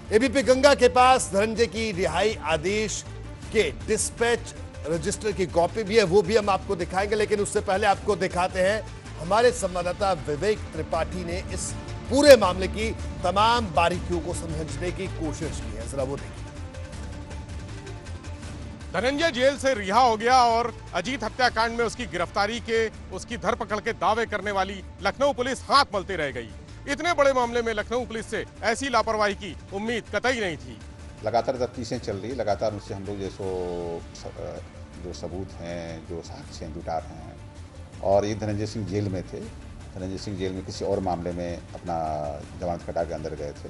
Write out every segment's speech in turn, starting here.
ABP Ganga के पास धनंजय की रिहाई आदेश के डिस्पैच रजिस्टर की कॉपी भी है, वो भी हम आपको दिखाएंगे। लेकिन उससे पहले आपको दिखाते हैं, हमारे संवाददाता विवेक त्रिपाठी ने इस पूरे मामले की तमाम बारीकियों को समझने की कोशिश की है। जरा वो देखिए। धनंजय जेल से रिहा हो गया और अजीत हत्याकांड में उसकी गिरफ्तारी के, उसकी धरपकड़ के दावे करने वाली लखनऊ पुलिस हाथ मलते रह गई। इतने बड़े मामले में लखनऊ पुलिस से ऐसी लापरवाही की उम्मीद कतई नहीं थी। लगातार तफ्तीशें चल रही, लगातार उससे हम लोग जो सबूत हैं, जो साक्ष्य हैं, जुटा रहे हैं। और ये धनंजय सिंह जेल में थे। धनंजय सिंह जेल में किसी और मामले में अपना जमानत कटा के अंदर गए थे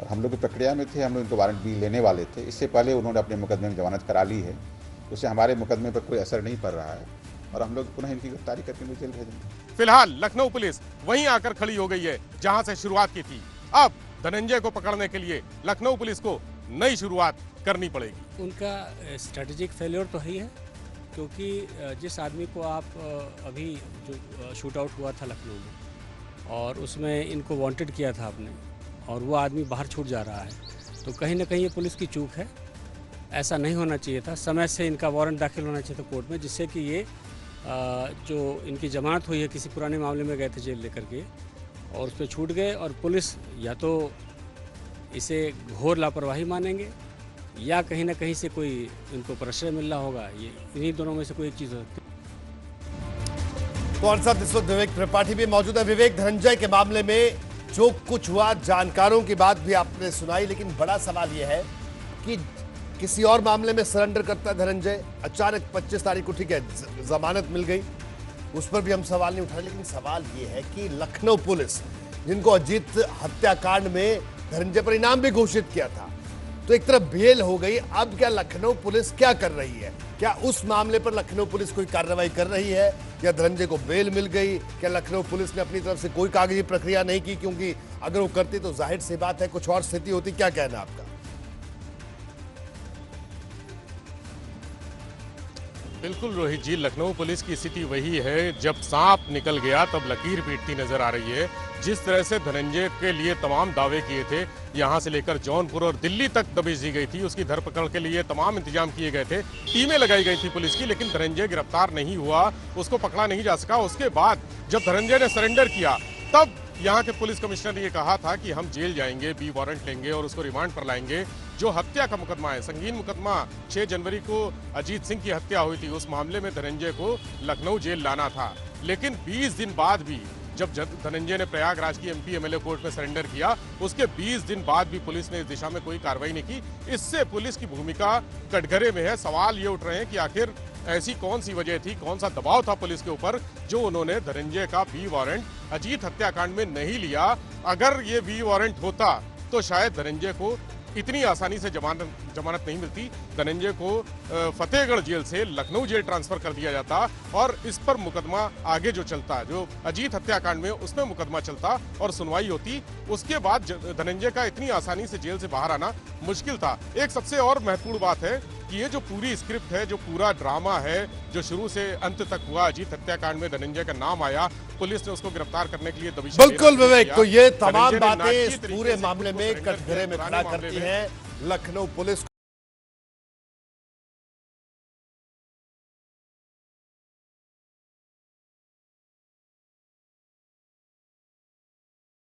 और हम लोग की प्रक्रिया में थे। हम लोग इनको वारंट भी लेने वाले थे। इससे पहले उन्होंने अपने मुकदमे में जमानत करा ली है। उससे हमारे मुकदमे पर कोई असर नहीं पड़ रहा है और हम लोग पुनः इनकी गिरफ्तारी करके इनको जेल भेजेंगे। फिलहाल लखनऊ पुलिस वहीं आकर खड़ी हो गई है जहां से शुरुआत की थी। अब धनंजय को पकड़ने के लिए लखनऊ पुलिस को नई शुरुआत करनी पड़ेगी। उनका स्ट्रेटेजिक फेलियर तो ही है, क्योंकि जिस आदमी को आप अभी जो शूट आउट हुआ था लखनऊ में और उसमें इनको वांटेड किया था आपने, और वो आदमी बाहर छूट जा रहा है, तो कहीं ना कहीं ये पुलिस की चूक है। ऐसा नहीं होना चाहिए था। समय से इनका वारंट दाखिल होना चाहिए था कोर्ट में, जिससे कि ये जो इनकी जमानत हुई है किसी पुराने मामले में गए थे जेल लेकर के और उस पर छूट गए, और पुलिस या तो इसे घोर लापरवाही मानेंगे या कहीं ना कहीं से कोई इनको प्रश्रय मिल रहा होगा। ये इन्हीं दोनों में से कोई एक चीज़ हो सकती है। तो और साथ इस वक्त विवेक त्रिपाठी भी मौजूद है। विवेक, धनंजय के मामले में जो कुछ हुआ, जानकारों की बात भी आपने सुनाई, लेकिन बड़ा सवाल यह है कि किसी और मामले में सरेंडर करता है धनंजय, अचानक 25 तारीख को, ठीक है, जमानत मिल गई, उस पर भी हम सवाल नहीं उठाए। लेकिन सवाल यह है कि लखनऊ पुलिस, जिनको अजीत हत्याकांड में धनंजय पर इनाम भी घोषित किया था, तो एक तरफ बेल हो गई। अब क्या लखनऊ पुलिस क्या कर रही है? क्या उस मामले पर लखनऊ पुलिस कोई कार्रवाई कर रही है या धनंजय को बेल मिल गई? क्या लखनऊ पुलिस ने अपनी तरफ से कोई कागजी प्रक्रिया नहीं की? क्योंकि अगर वो करती तो जाहिर सी बात है कुछ और स्थिति होती। क्या कहना आपका? बिल्कुल रोहित जी, लखनऊ पुलिस की स्थिति वही है, जब सांप निकल गया तब लकीर पीटती नजर आ रही है। जिस तरह से धनंजय के लिए तमाम दावे किए थे, यहां से लेकर जौनपुर और दिल्ली तक दबिश दी गई थी, उसकी धरपकड़ के लिए तमाम इंतजाम किए गए थे, टीमें लगाई गई थी पुलिस की, लेकिन धनंजय गिरफ्तार नहीं हुआ, उसको पकड़ा नहीं जा सका। उसके बाद जब धनंजय ने सरेंडर किया, तब यहाँ के पुलिस कमिश्नर ने यह कहा था कि हम जेल जाएंगे, बी वारंट लेंगे और उसको रिमांड पर लाएंगे। जो हत्या का मुकदमा है, संगीन मुकदमा, 6 जनवरी को अजीत सिंह की हत्या हुई थी, उस मामले में धनंजय को लखनऊ जेल लाना था। लेकिन 20 दिन बाद भी जब धनंजय ने प्रयागराज की एमपी एमएलए कोर्ट में सरेंडर किया, उसके 20 दिन बाद भी पुलिस ने इस दिशा में कोई कार्रवाई नहीं की। इससे पुलिस की भूमिका कटघरे में है। सवाल ये उठ रहे हैं कि आखिर ऐसी कौन सी वजह थी, कौन सा दबाव था पुलिस के ऊपर, जो उन्होंने धनंजय का बी वारंट अजीत हत्याकांड में नहीं लिया। अगर ये बी वारंट होता तो शायद धनंजय को इतनी आसानी से जमानत नहीं मिलती। धनंजय को फतेहगढ़ जेल से लखनऊ जेल ट्रांसफर कर दिया जाता और इस पर मुकदमा आगे जो चलता, जो अजीत हत्याकांड में, उसमें मुकदमा चलता और सुनवाई होती। उसके बाद धनंजय का इतनी आसानी से जेल से बाहर आना मुश्किल था। एक सबसे और महत्वपूर्ण बात है कि ये जो पूरी स्क्रिप्ट है, जो पूरा ड्रामा है, जो शुरू से अंत तक हुआ, अजीत हत्याकांड में धनंजय का नाम आया, पुलिस ने उसको गिरफ्तार करने के लिए दबिश। बिल्कुल विवेक, तो ये तमाम बातें इस पूरे मामले में कटघरे में खड़ा करती हैं लखनऊ पुलिस।